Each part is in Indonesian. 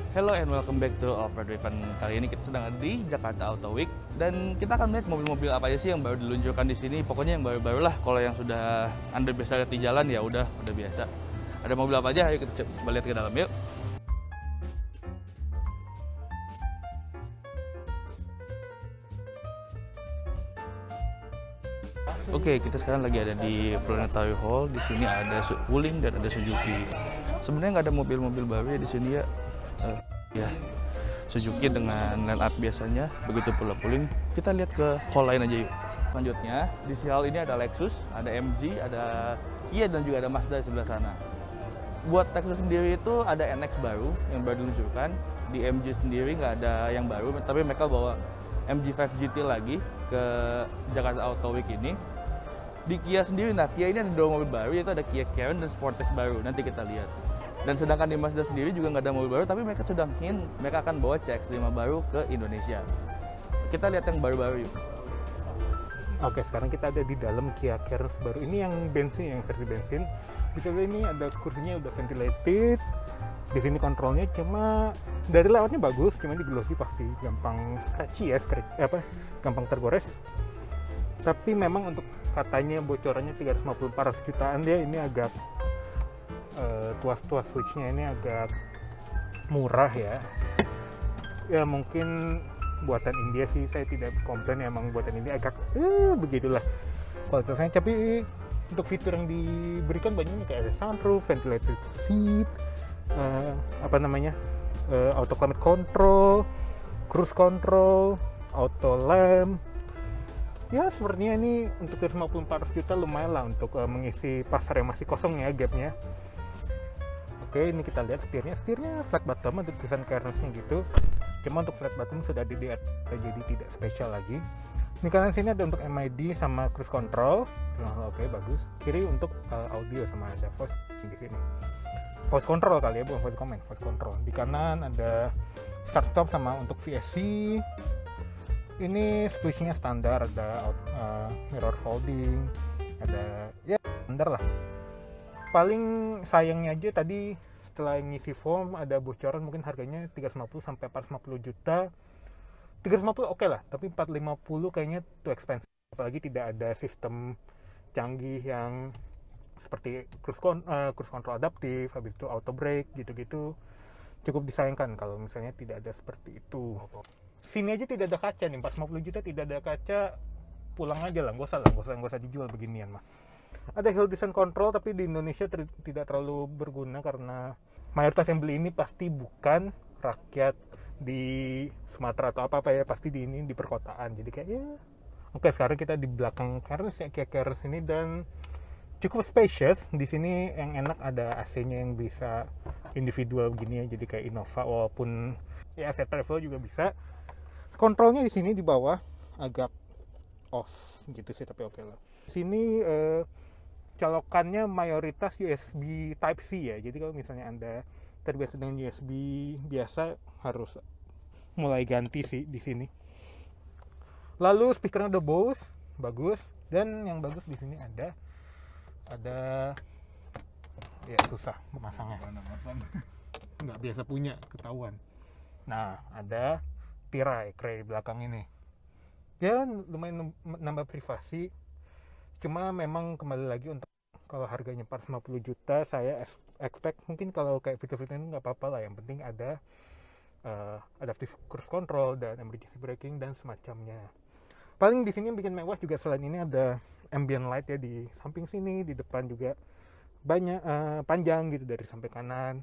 Hello and welcome back to Off-Road Event. Kali ini kita sedang ada di Jakarta Auto Week dan kita akan melihat mobil-mobil apa aja sih yang baru diluncurkan di sini. Pokoknya yang baru-baru lah. Kalau yang sudah Anda biasa lihat di jalan ya udah biasa. Ada mobil apa aja? Ayo kita coba lihat ke dalam yuk. Oke, kita sekarang lagi ada di Planetary Hall. Di sini ada Wuling dan ada Suzuki. Sebenarnya nggak ada mobil-mobil baru ya di sini ya. Ya, Suzuki dengan line up biasanya, begitu pula Wuling. Kita lihat ke hall lain aja yuk. Selanjutnya, di hall ini ada Lexus, ada MG, ada Kia dan juga ada Mazda di sebelah sana. Buat Lexus sendiri itu ada NX baru yang baru diluncurkan. Di MG sendiri nggak ada yang baru, tapi mereka bawa MG5 GT lagi ke Jakarta Auto Week ini. Di Kia sendiri, nah Kia ini ada dua mobil baru, yaitu ada Kia Carens dan Sportage baru. Nanti kita lihat. Dan sedangkan di Mazda sendiri juga nggak ada mobil baru, tapi mereka sedang hint mereka akan bawa CX-5 baru ke Indonesia. Kita lihat yang baru-baru yuk. Oke, sekarang kita ada di dalam Kia Carens baru. Ini yang bensin, yang versi bensin. Di sebelah ini ada kursinya udah ventilated. Di sini kontrolnya cuma dari layoutnya bagus, cuma di glossy pasti gampang scratchy ya, gampang tergores. Tapi memang untuk katanya bocorannya 350-400 jutaan dia ini agak tuas-tuas switchnya ini agak murah ya. Ya mungkin buatan India sih, saya tidak komplain, emang buatan India agak begitulah kualitasnya. Tapi untuk fitur yang diberikan banyaknya kayak ada sunroof, ventilated seat, auto climate control, cruise control, auto lamp. Ya sepertinya ini untuk 350-400 juta lumayan lah untuk mengisi pasar yang masih kosong ya, gapnya. Oke, ini kita lihat setirnya flat bottom, untuk tulisan Carens-nya gitu. Cuma untuk flat bottom sudah di jadi tidak spesial lagi. Ini kanan sini ada untuk MID sama cruise control. Oke, bagus. Kiri untuk audio sama ada voice di sini. Voice control kali ya, bukan voice command, voice control. Di kanan ada start stop sama untuk VSC. Ini switchnya standar, ada mirror folding, ada ya standar lah. Paling sayangnya aja tadi setelah ngisi form ada bocoran mungkin harganya 350 sampai 450 juta. 350 oke lah, tapi 450 kayaknya too expensive. Apalagi tidak ada sistem canggih yang seperti cruise control adaptif, habis itu auto brake gitu-gitu. Cukup disayangkan kalau misalnya tidak ada seperti itu. Sini aja tidak ada kaca nih, 450 juta tidak ada kaca, pulang aja lah, nggak usah dijual beginian mah. Ada hill descent control, tapi di Indonesia tidak terlalu berguna karena mayoritas yang beli ini pasti bukan rakyat di Sumatera atau apa ya, pasti di perkotaan. Jadi kayak ya. Oke, sekarang kita di belakang Carens ya, Kia Carens ini, dan cukup spacious. Di sini yang enak ada AC-nya yang bisa individual begini ya, jadi kayak Innova, walaupun ya set travel juga bisa. Kontrolnya di sini di bawah agak off gitu sih, tapi oke lah. Sini colokannya mayoritas USB Type C ya. Jadi kalau misalnya Anda terbiasa dengan USB biasa, harus mulai ganti sih di sini. Lalu speakernya ada Bose, bagus. Dan yang bagus di sini ada ya susah memasangnya. Nggak biasa punya, ketahuan. Nah, ada tirai di belakang ini. Ya lumayan nambah privasi. Cuma memang kembali lagi untuk kalau harganya 450 juta, saya expect mungkin kalau kayak fitur-fitur ini nggak apa-apa lah. Yang penting ada adaptive cruise control dan emergency braking dan semacamnya. Paling di sini yang bikin mewah juga selain ini ada ambient light ya di samping sini, di depan juga banyak panjang gitu dari sampai kanan.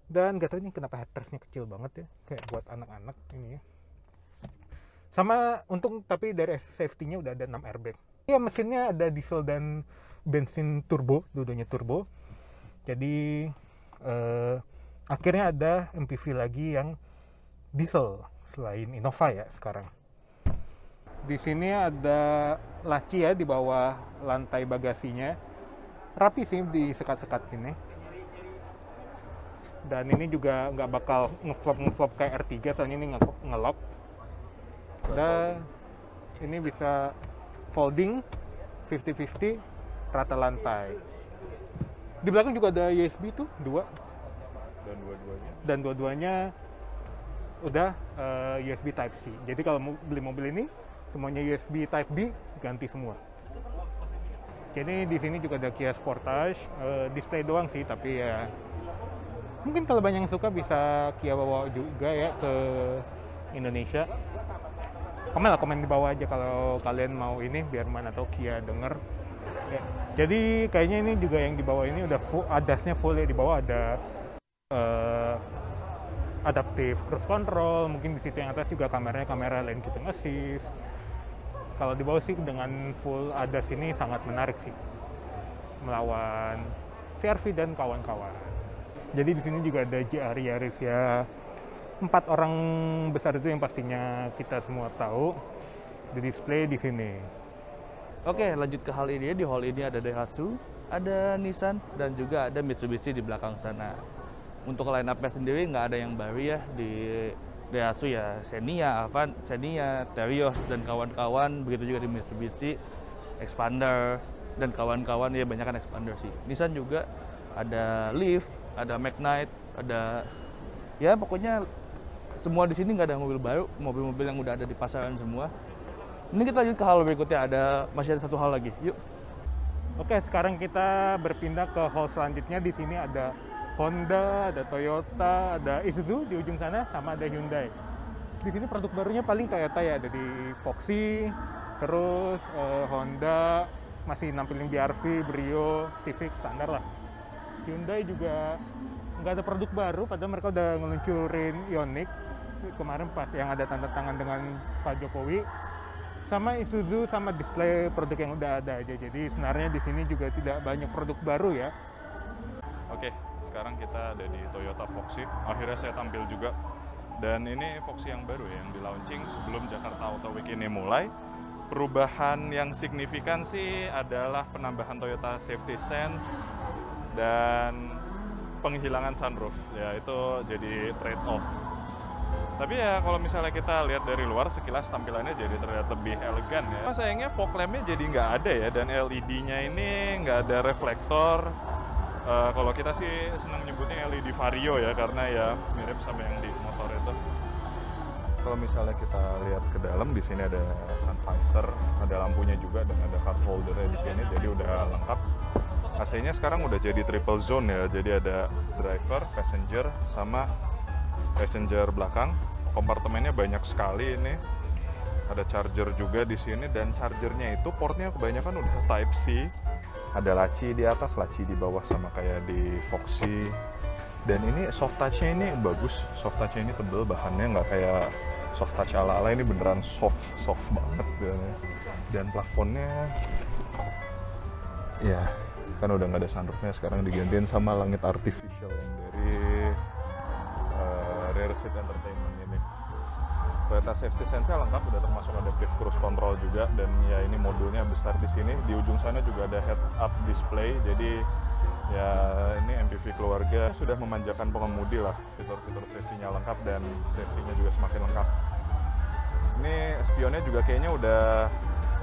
Dan gak tau ini kenapa headersnya kecil banget ya, kayak buat anak-anak ini ya. Sama untung, tapi dari safety-nya udah ada 6 airbag. Ya mesinnya ada diesel dan bensin turbo, dua-duanya turbo. Jadi akhirnya ada MPV lagi yang diesel selain Innova ya sekarang. Di sini ada laci ya di bawah lantai bagasinya. Rapi sih disekat-sekat gini. Dan ini juga nggak bakal ngeflop kayak R3, soalnya ini ngelock. Dan ini bisa folding 50-50 rata lantai. Di belakang juga ada USB tuh, 2. Dan dua-duanya udah USB Type C. Jadi kalau mau beli mobil ini semuanya USB Type B ganti semua. Jadi di sini juga ada Kia Sportage, display doang sih, tapi ya mungkin kalau banyak yang suka bisa Kia bawa juga ya ke Indonesia. Komen di bawah aja kalau kalian mau ini, biar Man atau Kia denger. Ya. Jadi kayaknya ini juga yang di bawah ini udah full, ADAS-nya full ya. Di bawah ada adaptive cruise control, mungkin di situ yang atas juga kameranya kamera lane keeping assist. Kalau di bawah sih dengan full ADAS ini sangat menarik sih melawan CR-V dan kawan-kawan. Jadi di sini juga ada GR Yaris ya. 4 orang besar itu yang pastinya kita semua tahu di display di sini. Oke, lanjut ke hal ini. Di hall ini ada Daihatsu, ada Nissan, dan juga ada Mitsubishi di belakang sana. Untuk line up-nya sendiri nggak ada yang baru ya. Di Daihatsu ya Xenia, Avant, Xenia, Terios, dan kawan-kawan. Begitu juga di Mitsubishi, Expander, dan kawan-kawan ya banyak kan Expander sih. Nissan juga ada Leaf, ada Magnite, ada ya pokoknya semua di sini nggak ada mobil baru, mobil-mobil yang udah ada di pasaran semua. Ini kita lanjut ke hal berikutnya, masih ada satu hal lagi. Yuk. Oke, sekarang kita berpindah ke hall selanjutnya. Di sini ada Honda, ada Toyota, ada Isuzu di ujung sana, sama ada Hyundai. Di sini produk barunya paling Toyota ya, ada di Foxy, terus Honda masih nampilin BR-V, Brio, Civic standar lah. Hyundai juga nggak ada produk baru, padahal mereka udah ngeluncurin Ioniq kemarin pas yang ada tanda tangan dengan Pak Jokowi. Sama Isuzu sama display produk yang udah ada aja. Jadi sebenarnya di sini juga tidak banyak produk baru ya. Oke, sekarang kita ada di Toyota Foxy. Akhirnya saya tampil juga. Dan ini Foxy yang baru ya, yang di launching sebelum Jakarta Auto Week ini mulai. Perubahan yang signifikan sih adalah penambahan Toyota Safety Sense dan penghilangan sunroof. Ya, itu jadi trade off. Tapi ya kalau misalnya kita lihat dari luar, sekilas tampilannya jadi terlihat lebih elegan ya. Sayangnya fog lamp-nya jadi nggak ada ya, dan LED-nya ini nggak ada reflektor. Kalau kita sih senang nyebutnya LED Vario ya, karena ya mirip sama yang di motor itu. Kalau misalnya kita lihat ke dalam, di sini ada sun visor, ada lampunya juga, dan ada card holder-nya di sini, jadi udah lengkap. AC-nya sekarang udah jadi triple zone ya, jadi ada driver, passenger, sama passenger belakang. Kompartemennya banyak sekali ini. Ada charger juga di sini, dan chargernya itu portnya kebanyakan udah Type C. Ada laci di atas, laci di bawah sama kayak di Foxy. Dan ini soft touch-nya ini bagus. Soft touch-nya ini tebel, bahannya nggak kayak soft touch ala-ala, ini beneran soft banget. Dan plafonnya ya kan udah nggak ada sunroofnya, sekarang digantiin sama langit artificial yang dari Rear Seat Entertainment ini. Toyota Safety Sense-nya lengkap, udah termasuk adaptive cruise control juga, dan ya ini modulnya besar di sini. Di ujung sana juga ada head-up display, jadi ya ini MPV keluarga. Sudah memanjakan pengemudi lah, fitur-fitur safety-nya lengkap dan safety-nya juga semakin lengkap. Ini spionnya juga kayaknya udah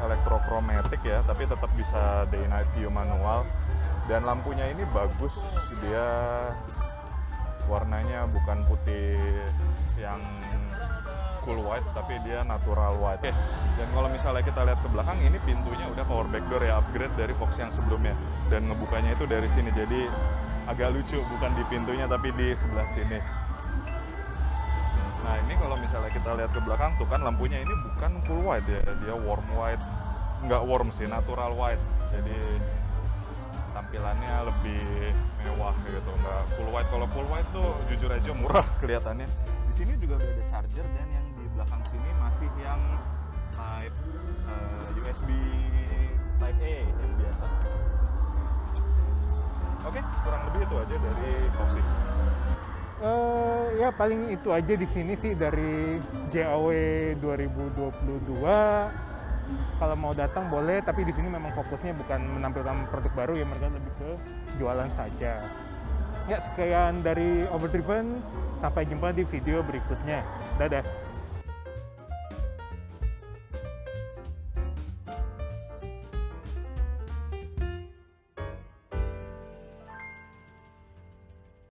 electrochromatic ya, tapi tetap bisa day night view manual. Dan lampunya ini bagus, dia warnanya bukan putih yang cool white, tapi dia natural white. Oke. Dan kalau misalnya kita lihat ke belakang, ini pintunya udah power back door ya, upgrade dari Fox yang sebelumnya. Dan ngebukanya itu dari sini, jadi agak lucu, bukan di pintunya tapi di sebelah sini. Nah ini kalau misalnya kita lihat ke belakang tuh kan, lampunya ini bukan full white ya, dia warm white. Nggak warm sih, natural white. Jadi tampilannya lebih mewah gitu, nggak full white. Kalau full white tuh jujur aja murah kelihatannya. Di sini juga udah ada charger, dan yang di belakang sini masih yang type USB Type A yang biasa. Oke, kurang lebih itu aja dari Foxy. Ya paling itu aja di sini sih dari JAW 2022. Kalau mau datang boleh, tapi di sini memang fokusnya bukan menampilkan produk baru ya, mereka lebih ke jualan saja. Ya sekian dari Overdriven, sampai jumpa di video berikutnya. Dadah.